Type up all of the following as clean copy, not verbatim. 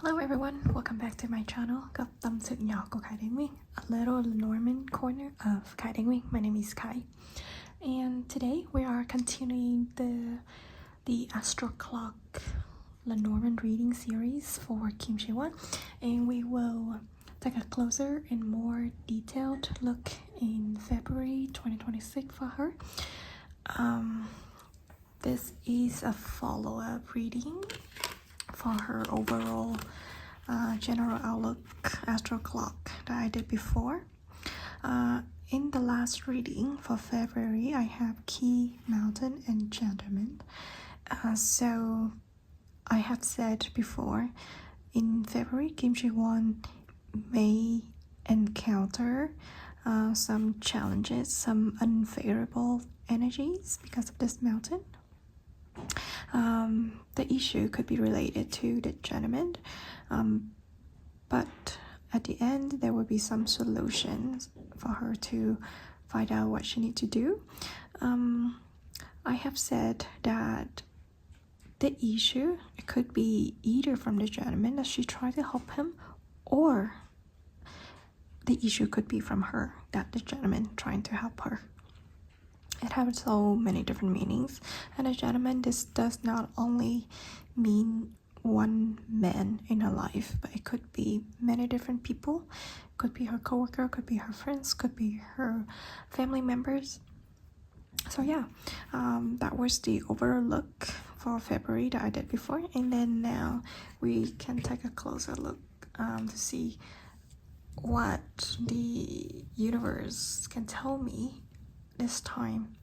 Hello everyone, welcome back to my channel. Gặp tâm sự nhỏ của Khải đến Nguyên, a little Lenormand corner of Khải đến Nguyên. My name is Khải, and today we are continuing the Astro Clock Lenormand reading series for Kim Ji-won, and we will take a closer and more detailed look in February 2026 for her. This is a follow-up reading for her overall general outlook astro clock that I did before. In the last reading for February, I have key, mountain, and gentleman. So I have said before, in February, Kim Ji-won may encounter some challenges, some unfavorable energies because of this mountain. The issue could be related to the gentleman, but at the end there will be some solutions for her to find out what she needs to do. I have said that the issue, it could be either from the gentleman that she tried to help him, or the issue could be from her, that the gentleman trying to help her. It has so many different meanings, and a gentleman, this does not only mean one man in her life, but it could be many different people. It could be her coworker, could be her friends, could be her family members. So yeah, that was the overall look for February that I did before, and then now we can take a closer look to see what the universe can tell me this time,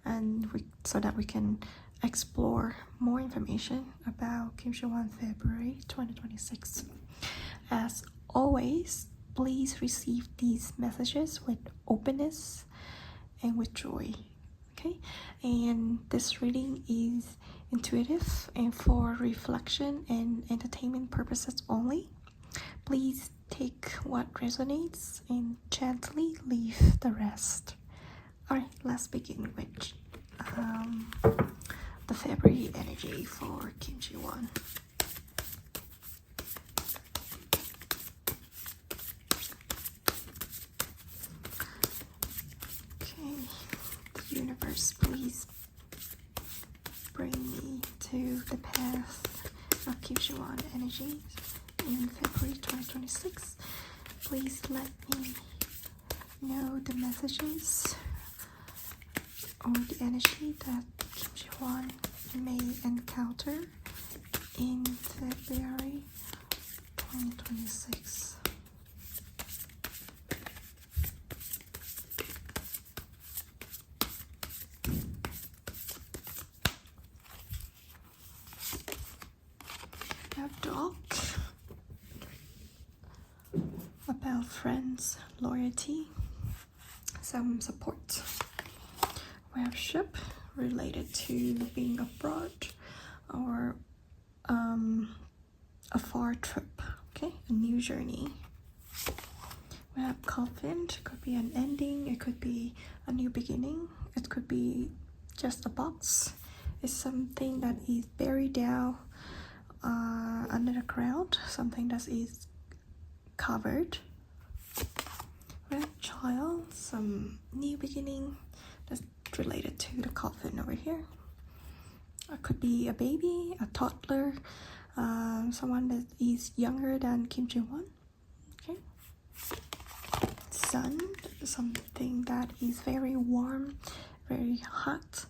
and so that we can explore more information about Kim Ji-won February 2026. As always, please receive these messages with openness and with joy. Okay, and this reading is intuitive and for reflection and entertainment purposes only. Please take what resonates and gently leave the rest. Alright, let's begin with the February energy for Kim Ji-won. Okay, the universe, please bring me to the path of Kim Ji-won energy in February 2026. Please let me know the messages or the energy that Kim Ji-won may encounter in February 2026. We have dog, about friends, loyalty, some support. We have ship, related to being abroad or a far trip, okay, a new journey. We have coffin, it could be an ending, it could be a new beginning, it could be just a box. It's something that is buried down under the ground, something that is covered. We have child, some new beginning that's related to the coffin over here. It could be a baby, a toddler, someone that is younger than Kim Ji-won. Okay. Sun, something that is very warm, very hot,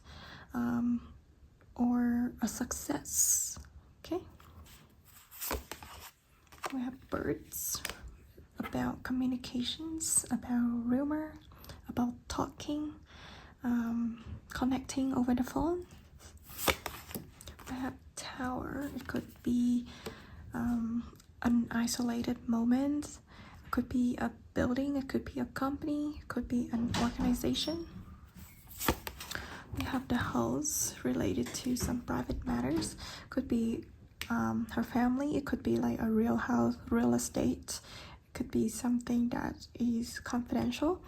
or a success. Okay. We have birds, about communications, about rumor, about talking, connecting over the phone. We have tower, it could be an isolated moment, it could be a building, it could be a company, it could be an organization. We have the house, related to some private matters, could be her family, it could be like a real house, real estate, it could be something that is confidential,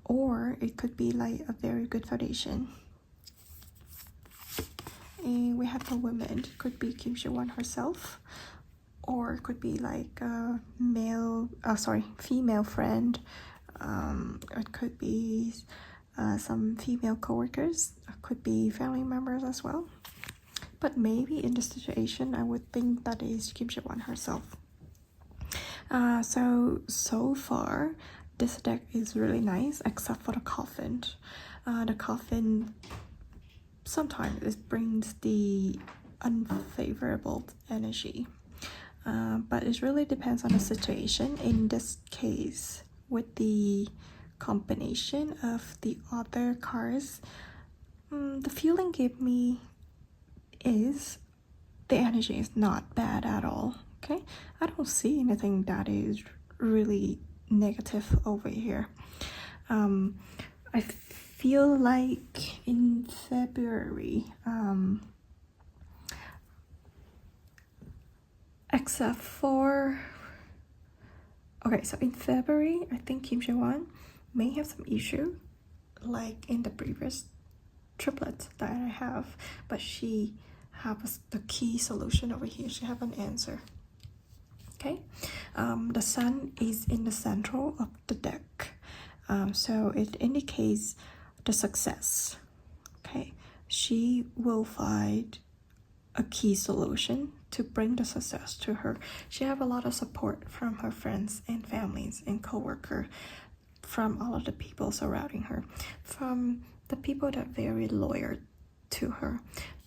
or it could be like a very good foundation. And we have the woman, it could be Kim Ji-won herself, or it could be like a female friend. It could be some female coworkers. It could be family members as well. But maybe in this situation, I would think that is Kim Jae-won herself. So far, this deck is really nice, except for the coffin. The coffin, sometimes it brings the unfavorable energy. But it really depends on the situation. In this case, with the combination of the other cards, the feeling gave me is the energy is not bad at all. Okay, I don't see anything that is really negative over here. I feel like in February, except for so in February, I think Kim Jae-won may have some issue like in the previous triplet that I have, but she has the key solution over here. She have an answer. Okay, the sun is in the central of the deck, so it indicates the success. Okay, she will find a key solution to bring the success to her. She have a lot of support from her friends and families and co-worker, from all of the people surrounding her, from the people that are very loyal to her.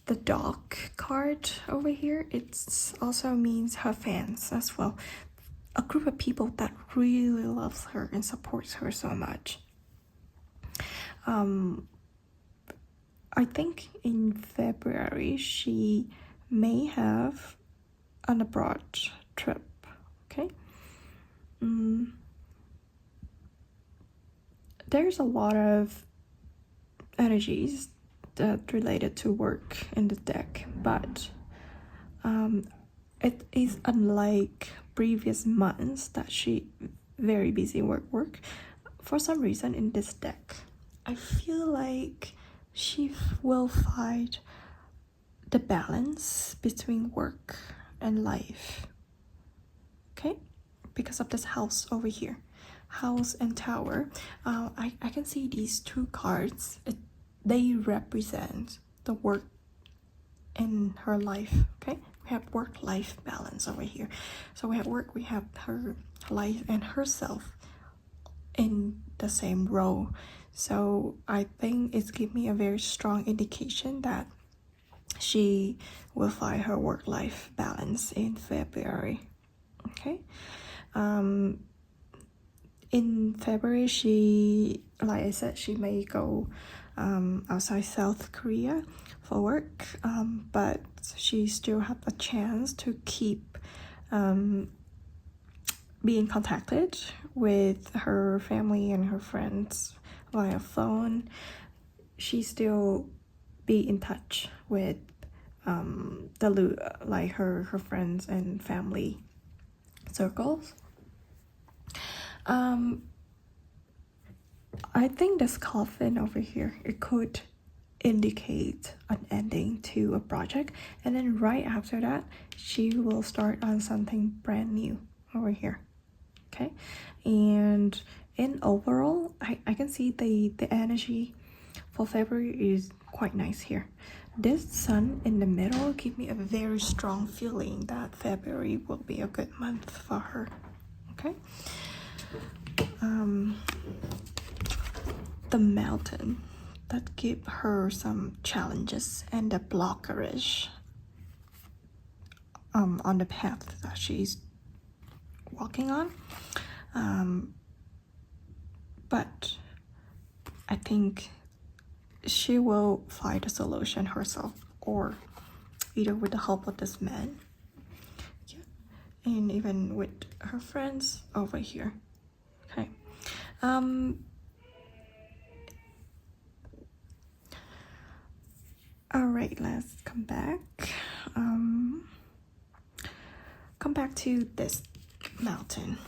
The dog card over here, it also means her fans as well. A group of people that really loves her and supports her so much. I think in February she may have an abroad trip. Okay, there's a lot of energies that related to work in the deck, but it is unlike previous months that she very busy work. For some reason in this deck, I feel like she will find the balance between work and life. Okay, because of this house over here, house and tower. I can see these two cards. They represent the work in her life. Okay, we have work-life balance over here. So we have work, we have her life and herself in the same row. So I think it's give me a very strong indication that she will find her work-life balance in February. Okay, in February, she, like I said, she may go outside South Korea for work, but she still have a chance to keep being contacted with her family and her friends via phone. She still be in touch with like her friends and family circles. I think this coffin over here, it could indicate an ending to a project, and then right after that she will start on something brand new over here. Okay, and in overall, I can see the energy for February is quite nice here. This sun in the middle give me a very strong feeling that February will be a good month for her. Okay, the mountain that give her some challenges and the blockage on the path that she's walking on, but I think she will find a solution herself, or either with the help of this man, yeah, and even with her friends over here. Okay, all right, let's come back to this mountain.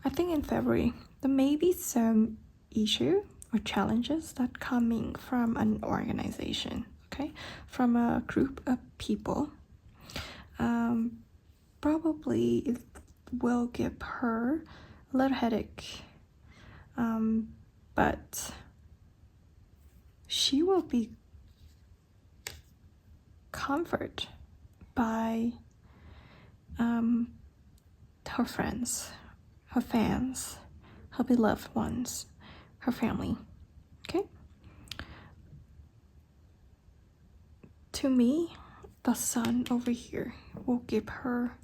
I think in February there may be some issue or challenges that coming from an organization, okay, from a group of people. probably it will give her a little headache, but she will be comforted by her friends, her fans, her beloved ones, her family. Okay? To me, the sun over here will give her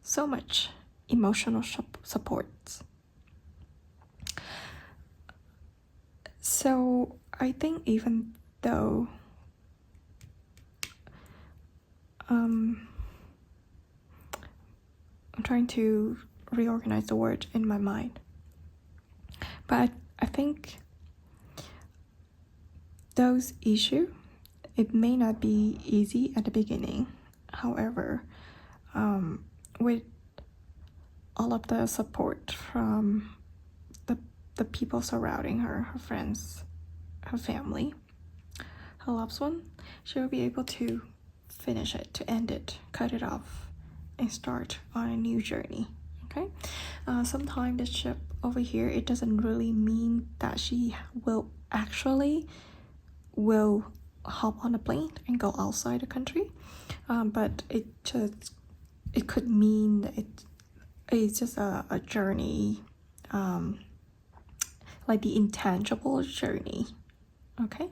so much emotional support. So I think even though I'm trying to reorganize the word in my mind, but I think those issues, it may not be easy at the beginning. However, with all of the support from the people surrounding her, her friends, her family, her loved one, she will be able to finish it, to end it, cut it off, and start on a new journey. Okay? Sometimes the ship over here, it doesn't really mean that she will hop on a plane and go outside the country, but it could mean it's just a journey, like the intangible journey. Okay,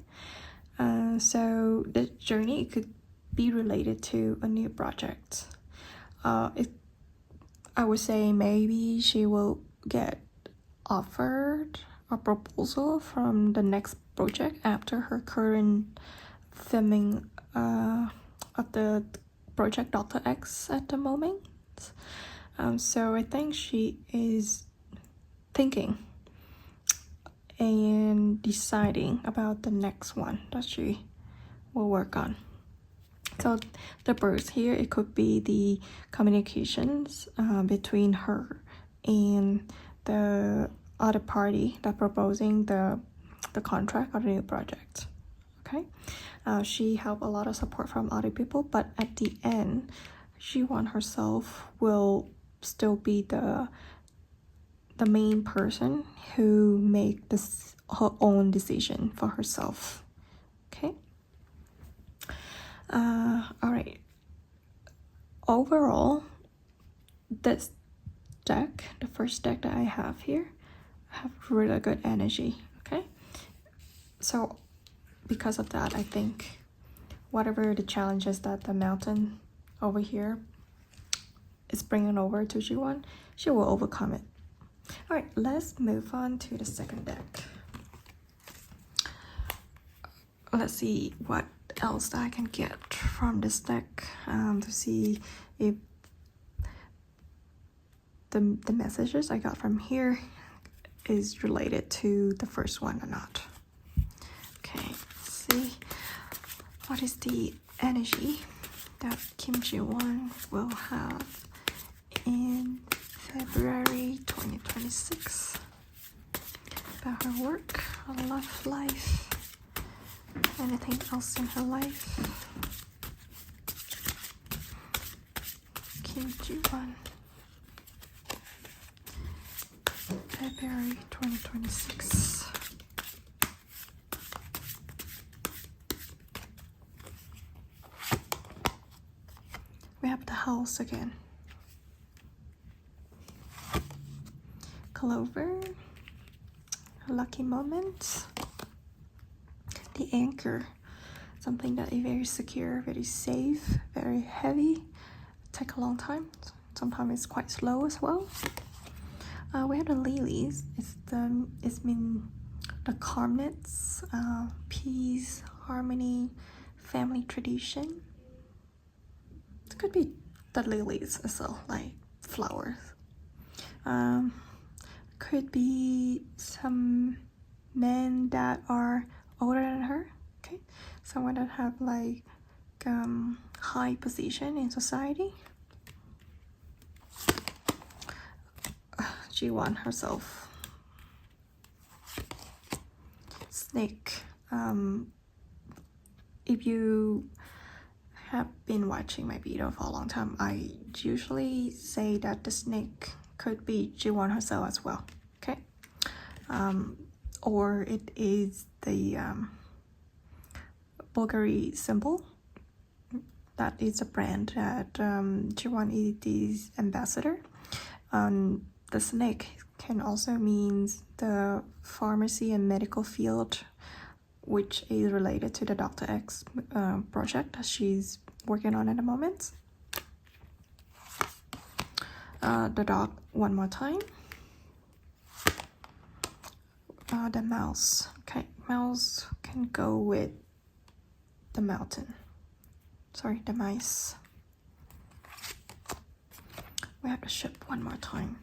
so the journey could be related to a new project. I would say maybe she will get offered a proposal from the next project after her current filming of the project Dr. X at the moment. So I think she is thinking and deciding about the next one that she will work on. So the birds here, it could be the communications between her and the other party that proposing the contract or the new project. Okay, she have a lot of support from other people, but at the end, she want herself will still be the main person who make her own decision for herself. Okay. All right. Overall, this deck, the first deck that I have here, have really good energy. Okay. So because of that, I think whatever the challenges that the mountain over here is bringing over to G1, she will overcome it. All right, let's move on to the second deck. Let's see what else I can get from this deck to see if the messages I got from here is related to the first one or not. Okay, let's see what is the energy that Kim Ji-won will have in February 2026 about her work, her love life, anything else in her life. Kim Ji-won, February 2026. We have the house again. Clover, lucky moment, the anchor, something that is very secure, very safe, very heavy, take a long time, sometimes it's quite slow as well. We have the lilies, it's mean the calmness, peace, harmony, family tradition. It could be the lilies as well, like flowers. Could be some men that are older than her. Okay, someone that have like high position in society. G1 herself. Snake. If you have been watching my video for a long time, I usually say that the snake could be Ji-won herself as well, okay? Or it is the Bulgari symbol. That is a brand that Ji-won is the ambassador. The snake can also mean the pharmacy and medical field, which is related to the Dr. X project that she's working on at the moment. The dog one more time. The mouse. Okay, mouse can go with the mountain. Sorry, the mice. We have the ship one more time.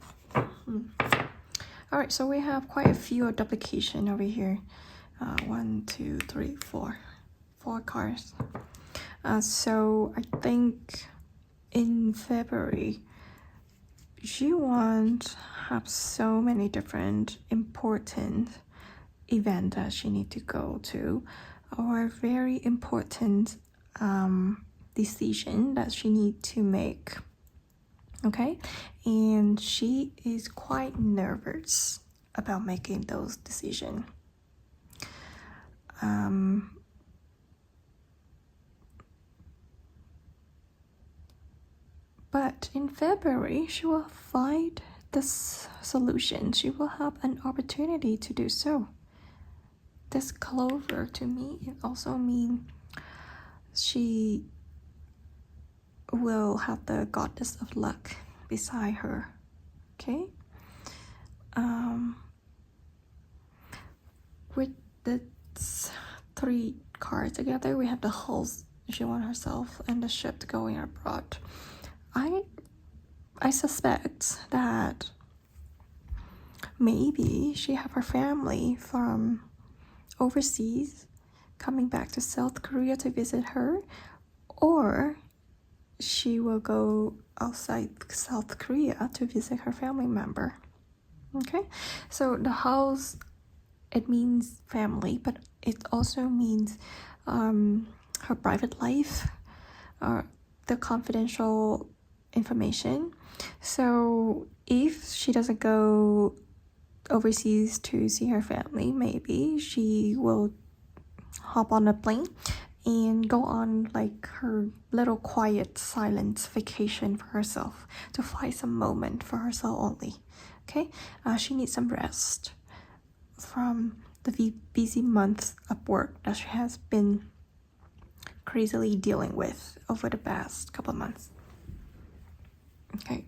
Alright, so we have quite a few duplication over here. 1, 2, 3, 4. 4 cards. So I think in February, you want have so many different important events that she need to go to, or very important decision that she need to make. Okay, and she is quite nervous about making those decisions. But in February, she will find this solution. She will have an opportunity to do so. This clover to me, it also means she will have the goddess of luck beside her. Okay, with the 3 cards together, we have the house, Ji-won herself, and the ship going abroad. I suspect that maybe she have her family from overseas coming back to South Korea to visit her, or she will go outside South Korea to visit her family member. Okay, so the house, it means family, but it also means her private life, the confidential information. So if she doesn't go overseas to see her family, maybe she will hop on a plane and go on like her little quiet silent vacation for herself, to find some moment for herself only. Okay, she needs some rest from the busy months of work that she has been crazily dealing with over the past couple of months. Okay,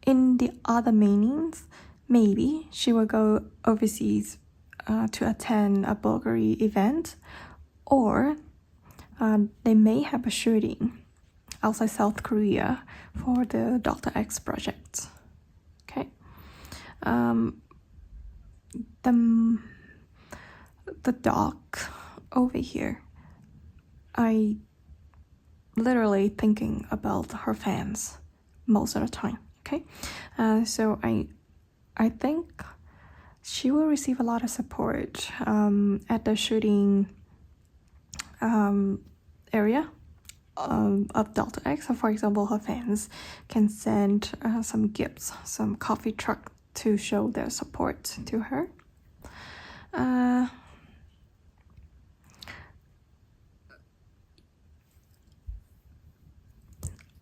in the other meanings, maybe she will go overseas to attend a Bulgari event, or they may have a shooting outside South Korea for the Dr. X project. Okay, the dog over here, I literally thinking about her fans most of the time. Okay, so I think she will receive a lot of support at the shooting area of Dr. X. So for example, her fans can send some gifts, some coffee truck to show their support to her.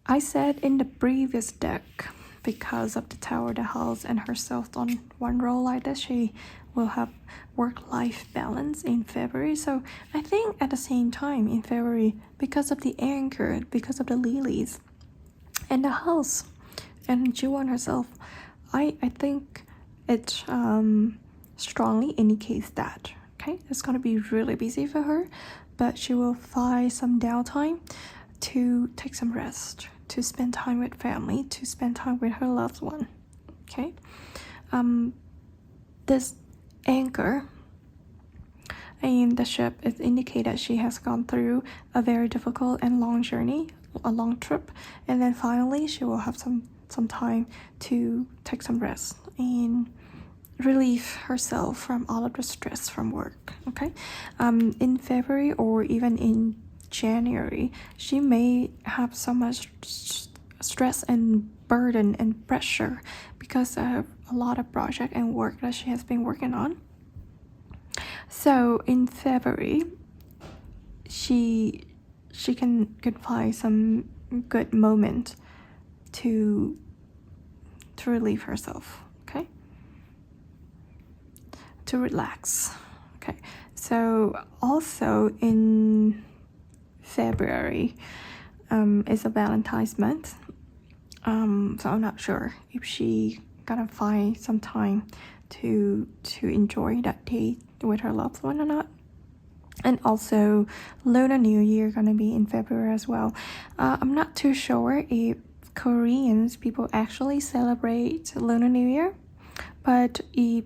I said in the previous deck, because of the tower, the house, and herself on one row like this, she will have work-life balance in February. So I think at the same time in February, because of the anchor, because of the lilies, and the house, and Ji-won herself, I think it strongly indicates that, okay, it's gonna be really busy for her, but she will find some downtime to take some rest, to spend time with family, to spend time with her loved one. Okay, this anchor and the ship is indicate that she has gone through a very difficult and long journey, a long trip, and then finally she will have some time to take some rest and relieve herself from all of the stress from work. Okay, in February or even in January, she may have so much stress and burden and pressure because of a lot of project and work that she has been working on. So in February, she can find some good moment to relieve herself, okay, to relax. Okay, so also in February is a Valentine's month, so I'm not sure if she gonna find some time to enjoy that date with her loved one or not. And also Lunar New Year gonna be in February as well. I'm not too sure if Koreans people actually celebrate Lunar New Year, but if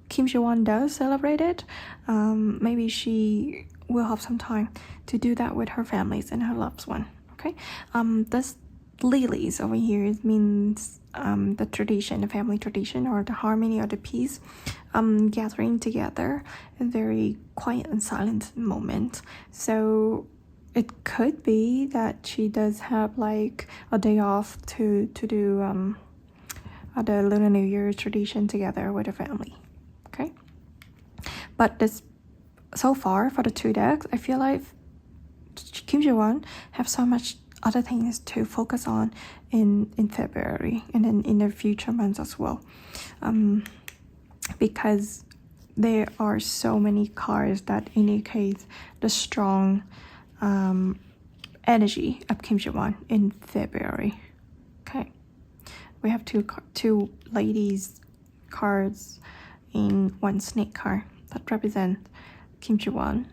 Kim Ji-won does celebrate it, maybe she will have some time to do that with her families and her loved one. Okay, this lilies over here means the tradition, the family tradition, or the harmony or the peace, gathering together, a very quiet and silent moment. So it could be that she does have like a day off to do the Lunar New Year tradition together with her family. Okay, but this so far for the two decks, I feel like Kim Ji-won have so much other things to focus on in February and then in the future months as well, because there are so many cards that indicate the strong energy of Kim Ji-won in February. Okay, we have two ladies cards in one snake card that represent Kim Ji-won.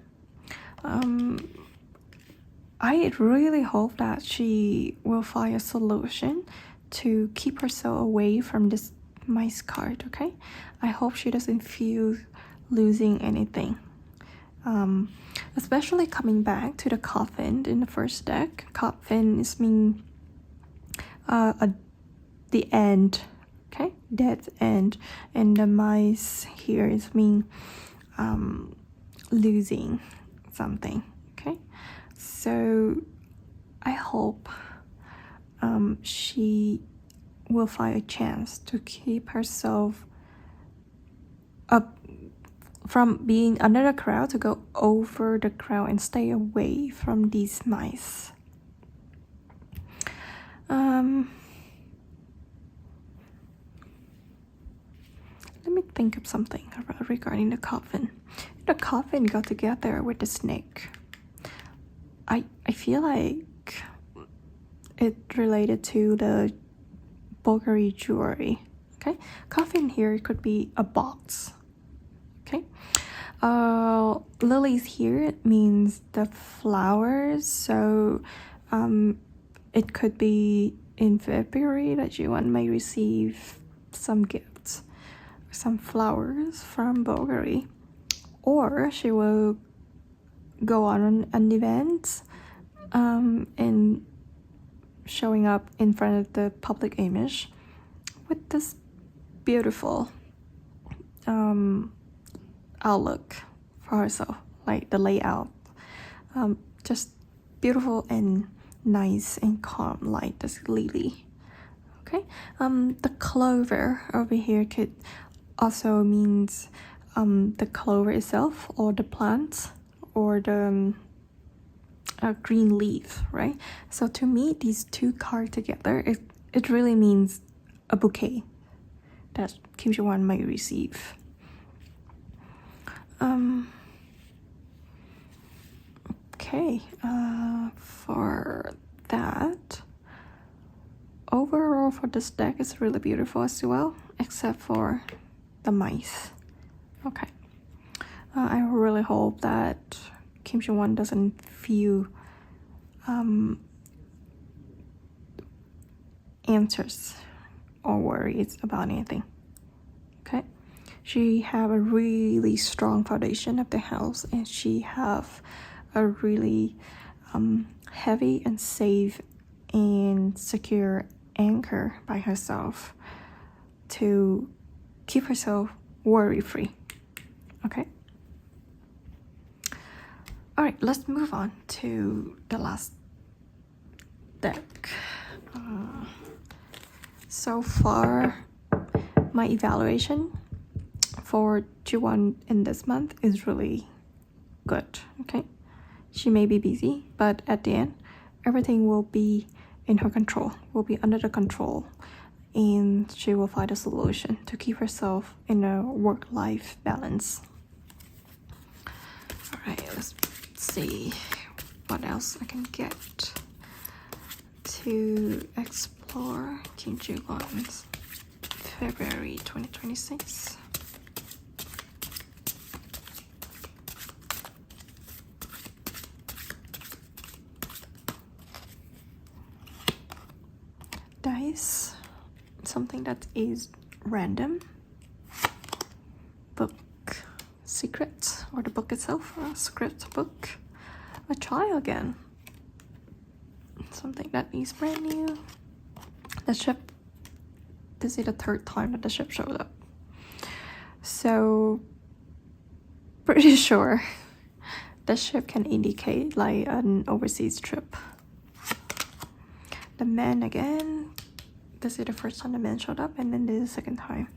I really hope that she will find a solution to keep herself away from this mice card, okay? I hope she doesn't feel losing anything. Especially coming back to the coffin in the first deck. Coffin is mean the end, okay? Death end. And the mice here is mean losing something, okay? So I hope she will find a chance to keep herself up from being under the crowd to go over the crowd and stay away from these mice. Let me think of something regarding the coffin. The coffin got together with the snake. I feel like it related to the Bulgari jewelry. Okay, coffin here could be a box. Okay, lilies here it means the flowers. So it could be in February that Ji-won may receive some gifts, some flowers from Bulgari, or she will go on an event and showing up in front of the public image with this beautiful outlook for herself, like the layout, just beautiful and nice and calm, like this lily. Okay, the clover over here could also means the clover itself, or the plant, or the green leaf, right? So to me, these two cards together, it really means a bouquet that Kim Ji-won might receive. Okay, for that, overall for this deck is really beautiful as well, except for the mice. Okay, I really hope that Kim Ji-won doesn't feel answers or worries about anything. Okay, she have a really strong foundation of the house, and she have a really heavy and safe and secure anchor by herself to keep herself worry-free. Okay? Alright, let's move on to the last deck. So far, my evaluation for G1 in this month is really good. Okay? She may be busy, but at the end, everything will be in her control, will be under the control, and she will find a solution to keep herself in a work-life balance. Alright, let's see what else I can get to explore Kim Ji-won's February 2026. Dice, something that is random. Book secret, or the book itself, a script book. A trial again. Something that is brand new. The ship. This is the third time that the ship showed up. So, pretty sure the ship can indicate like an overseas trip. The man again. This is the first time the man showed up, and then this is the second time.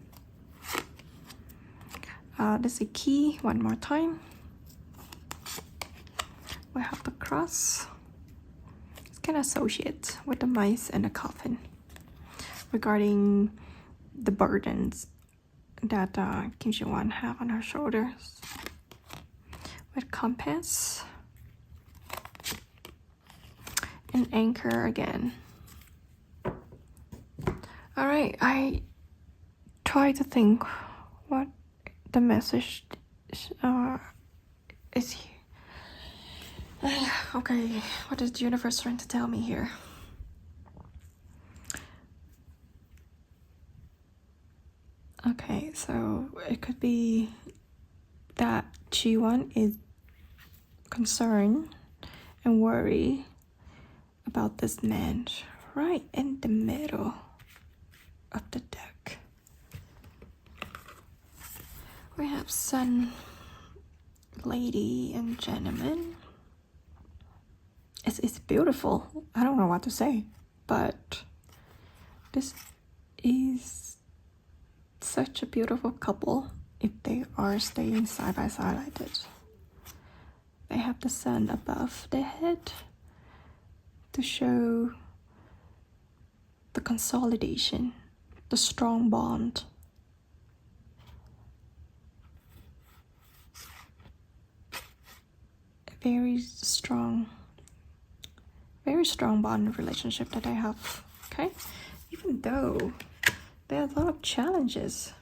This is a key one more time. We have the cross. It's kind of associated with the mice and the coffin regarding the burdens that Kim Ji-won have on her shoulders. With compass and anchor again. Alright, I try to think what the message is here. Okay, what is the universe trying to tell me here? Okay, so it could be that Ji-won is concerned and worried about this man right in the middle of the deck. We have Sun, Lady, and Gentleman. It's beautiful. I don't know what to say, but this is such a beautiful couple if they are staying side by side like this. They have the sun above their head to show the consolidation, the strong bond. A very strong bond relationship that I have, okay? Even though there are a lot of challenges.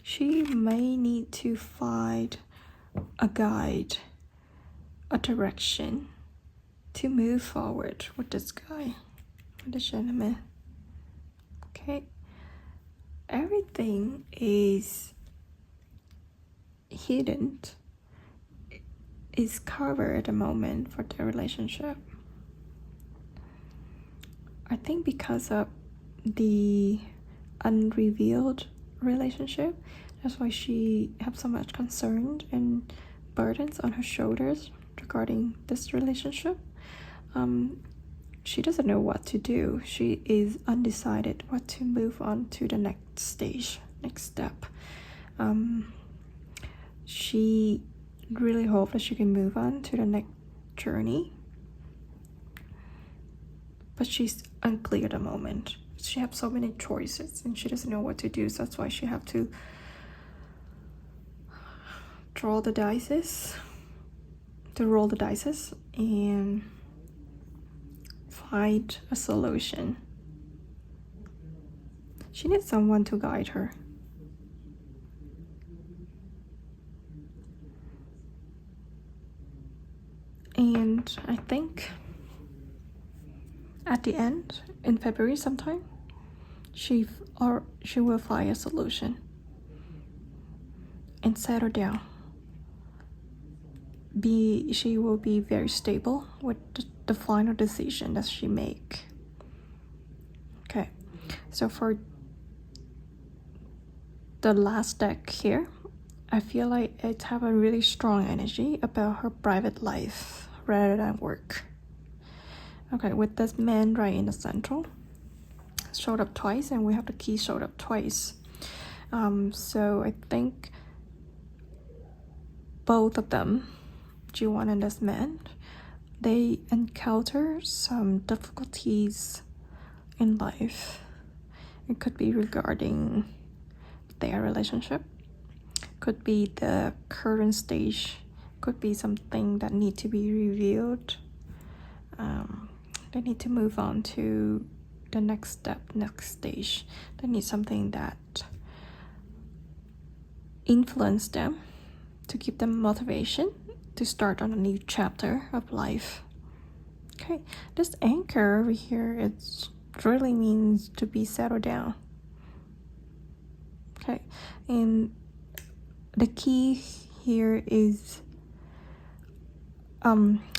She may need to find a guide, a direction to move forward with this guy, with the gentleman. Okay, everything is hidden, is covered at the moment for the relationship. I think because of the unrevealed relationship, that's why she has so much concern and burdens on her shoulders regarding this relationship. She doesn't know what to do. She is undecided what to move on to the next stage, next step. She really hopes that she can move on to the next journey, but she's unclear at the moment. She has so many choices and she doesn't know what to do, so that's why she have to roll the dice and find a solution. She needs someone to guide her. And I think at the end, in February sometime, she will find a solution and settle down. She will be very stable with the final decision that she make. Okay, so for the last deck here, I feel like it have a really strong energy about her private life rather than work. Okay, with this man right in the central, showed up twice, and we have the key showed up twice. So I think both of them, G1 and this man, they encounter some difficulties in life. It could be regarding their relationship, could be the current stage, could be something that need to be revealed. They need to move on to the next step, next stage. They need something that influence them to give them motivation to start on a new chapter of life. Okay, this anchor over here, it really means to be settled down. Okay, and the key here is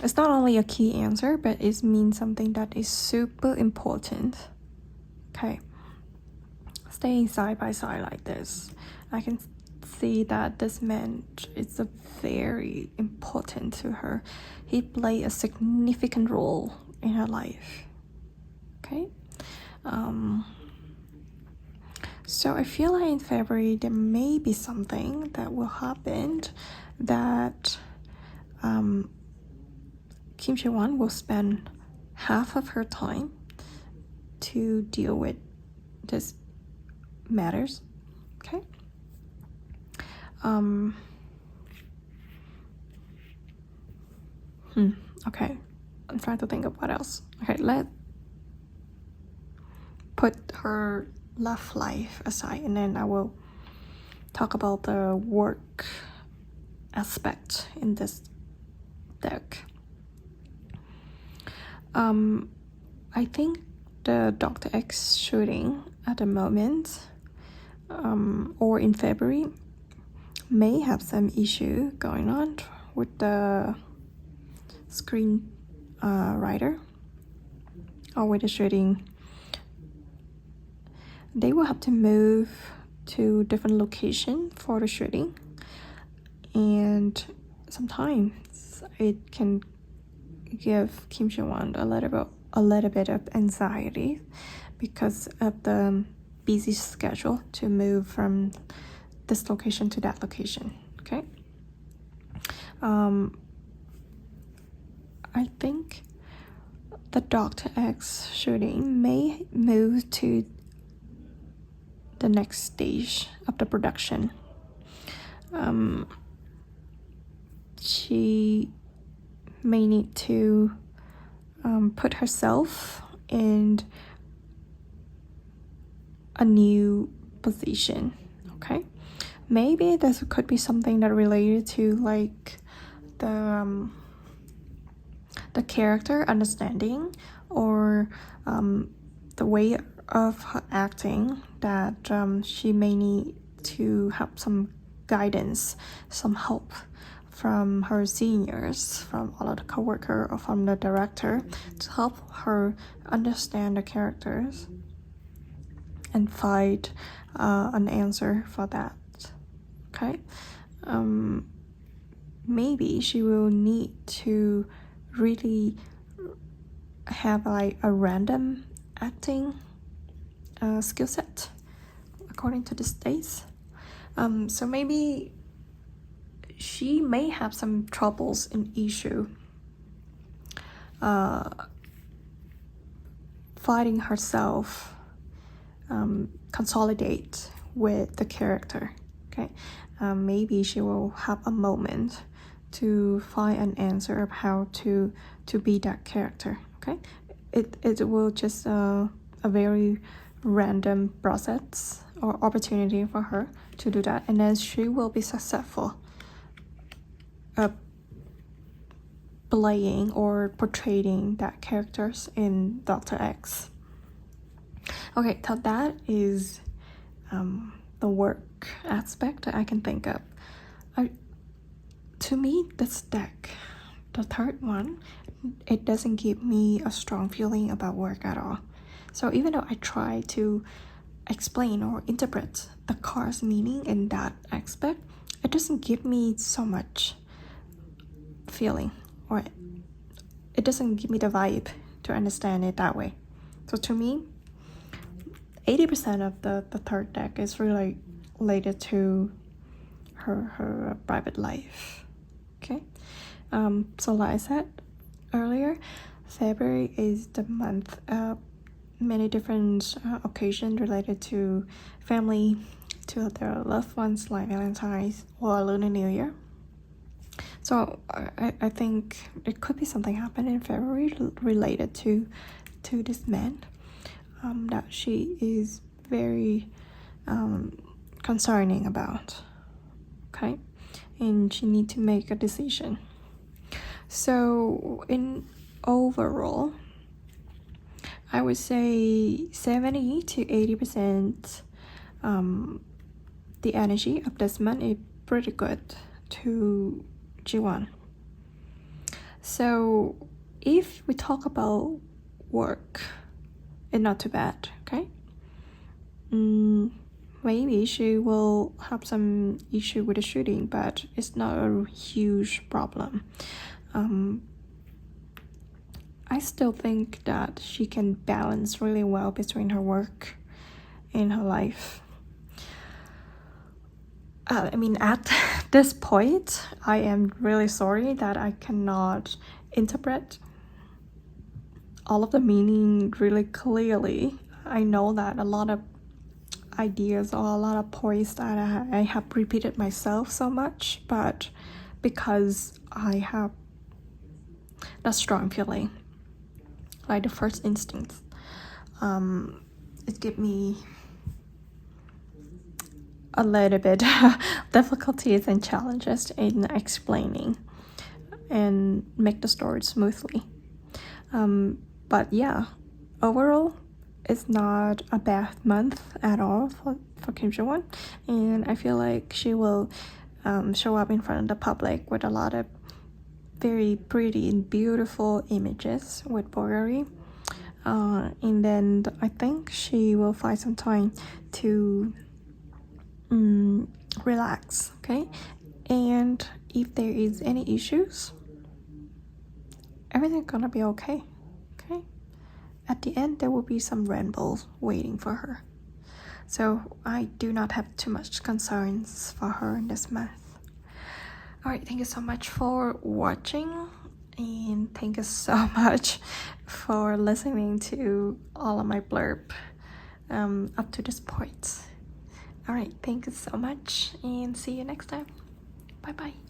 it's not only a key answer, but it means something that is super important. Okay, staying side by side like this, I can see that this man is a very important to her. He played a significant role in her life. Okay, so I feel like in February there may be something that will happen that Kim Jae-won will spend half of her time to deal with this matters. Okay. Okay, I'm trying to think of what else. Okay, let's put her love life aside, and then I will talk about the work aspect in this deck. I think the Dr. X shooting at the moment, or in February, may have some issue going on with the screen writer or with the shooting. They will have to move to different location for the shooting, and sometimes it can give Kim Jae-won a little bit of anxiety because of the busy schedule to move from this location to that location. Okay, I think the Dr. X shooting may move to the next stage of the production. She may need to put herself in a new position. Okay, maybe this could be something that related to like the character understanding or the way of her acting, that she may need to have some guidance, some help from her seniors, from all of the co-worker or from the director, to help her understand the characters and find an answer for that. Okay, maybe she will need to really have like a random acting skill set according to the states. So maybe she may have some troubles in issue finding herself consolidate with the character. Okay, maybe she will have a moment to find an answer of how to be that character. Okay, it will just a very random process or opportunity for her to do that, and then she will be successful playing or portraying that characters in Dr. X. Okay, so that is the work aspect that I can think of. To me, this deck, the third one, it doesn't give me a strong feeling about work at all. So even though I try to explain or interpret the card's meaning in that aspect, it doesn't give me so much feeling, or it doesn't give me the vibe to understand it that way. So to me, 80% of the third deck is really related to her private life. Okay, so like I said earlier, February is the month of many different occasions related to family, to their loved ones, like Valentine's or Lunar New Year. So I think it could be something happening in February related to this man, that she is very concerning about. Okay, and she need to make a decision. So in overall, I would say 70 to 80% the energy of this month is pretty good to G1. So if we talk about work, it's not too bad. Okay, maybe she will have some issue with the shooting, but it's not a huge problem. I still think that she can balance really well between her work and her life. I mean, at this point, I am really sorry that I cannot interpret all of the meaning really clearly. I know that a lot of ideas or a lot of points that I have repeated myself so much, but because I have that strong feeling, like the first instinct, it gave me a little bit difficulties and challenges in explaining and make the story smoothly. But yeah, overall, it's not a bad month at all for Kim Ji-won, and I feel like she will show up in front of the public with a lot of very pretty and beautiful images with Bulgari, and then I think she will find some time to relax. Okay, and if there is any issues, everything's gonna be okay. Okay, at the end there will be some rainbows waiting for her, so I do not have too much concerns for her in this month. All right, thank you so much for watching, and thank you so much for listening to all of my blurb up to this point. All right, thank you so much, and see you next time. Bye bye.